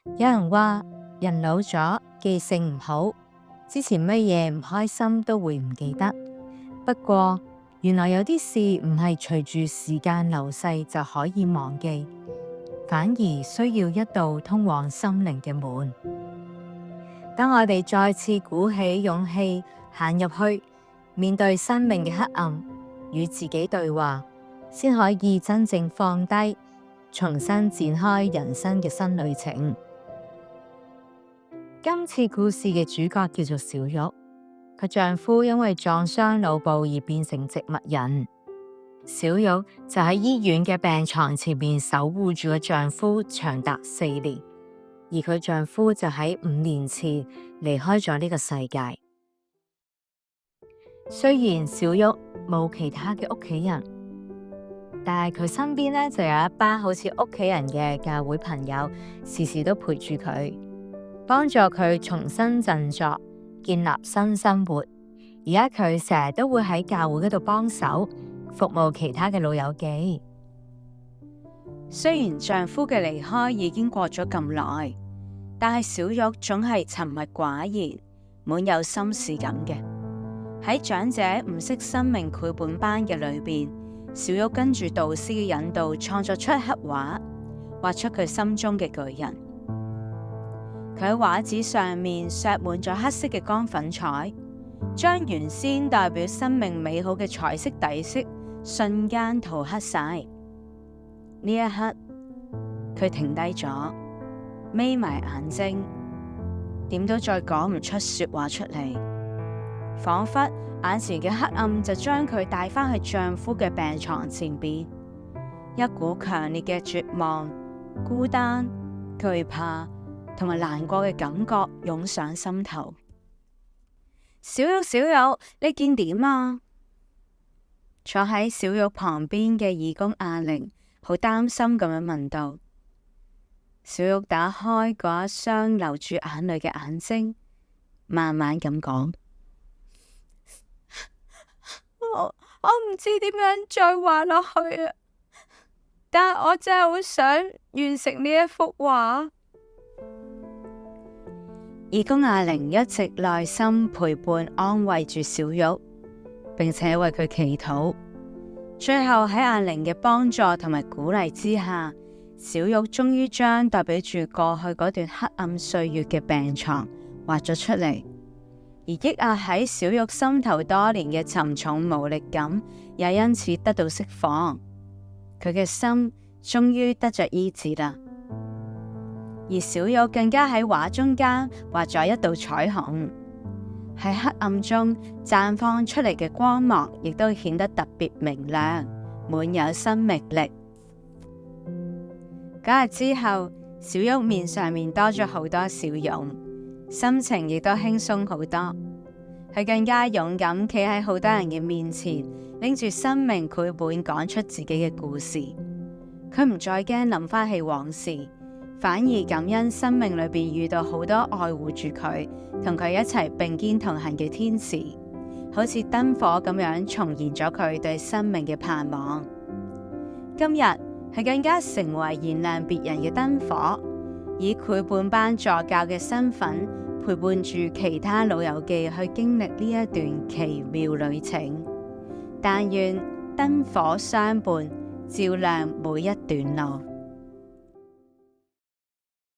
有人話人老咗記性唔好，之前乜嘢唔開心都會唔記得。不過原來有啲事唔係隨住時間流逝就可以忘記，反而需要一道通往心靈嘅門。當我哋再次鼓起勇氣行入去，面對生命嘅黑暗，與自己對話，先可以真正放低，重新展開人生嘅新旅程。今次故事嘅主角叫做小玉，佢丈夫因為撞傷腦部而變成植物人。小玉就喺醫院嘅病床前面守護住個丈夫長達4年，而佢丈夫就喺5年前離開咗呢個世界。雖然小玉冇其他嘅屋企人，但係佢身邊呢就有一班好似屋企人嘅教會朋友，時時都陪住佢，幫助佢重新振作，建立新生活。而家佢成日都會喺教會嗰度幫手服務其他嘅老友記。雖然丈夫嘅離開已經過咗咁耐，但係小玉總係沉默寡言，滿有心事咁嘅。喺長者唔識生命繪本班嘅裏邊，小玉跟住導師嘅引導，創作出黑畫，畫出佢心中嘅巨人。佢喺畫紙上面削滿咗黑色嘅乾粉彩，將原先代表生命美好嘅彩色底色瞬間塗黑晒。呢一刻，佢停低咗，眯埋眼睛，點都再講唔出說話出嚟，仿佛眼前嘅黑暗就將佢帶返去丈夫嘅病床前邊，一股強烈嘅絕望、孤單、懼怕同埋難過嘅感覺湧上心頭。小玉，小玉，你見點啊？坐喺小玉旁邊嘅義工阿玲好擔心咁樣問道。小玉打開嗰一雙流住眼淚嘅眼睛，慢慢咁講：我唔知點樣再畫落去啊！但係我真係好想完成呢一幅畫。義工阿玲一直耐心陪伴安慰住小玉，並且為佢祈禱。最後喺阿玲嘅幫助同埋鼓勵之下，小玉終於將代表住過去嗰段黑暗歲月嘅病床畫咗出嚟，而抑壓喺小玉心頭多年嘅沉重無力感也因此得到釋放，佢嘅心終於得着醫治啦。而小玉更加喺畫中間畫咗一道彩虹，喺黑暗中綻放出嚟嘅光芒，亦都顯得特別明亮，滿有生命力。嗰日之後，小玉面上面多咗好多笑容，心情亦都輕鬆好多。佢更加勇敢企喺好多人嘅面前，拎住生命繪本講出自己嘅故事。佢唔再驚諗翻起往事，反而感恩生命裏邊遇到好多愛護住佢，同佢一齊並肩同行嘅天使，好似燈火咁樣重燃咗佢對生命嘅盼望。今日佢更加成為燃亮別人嘅燈火，以繪本班助教嘅身份陪伴住其他老友記去經歷呢一段奇妙旅程。但願燈火相伴，照亮每一段路。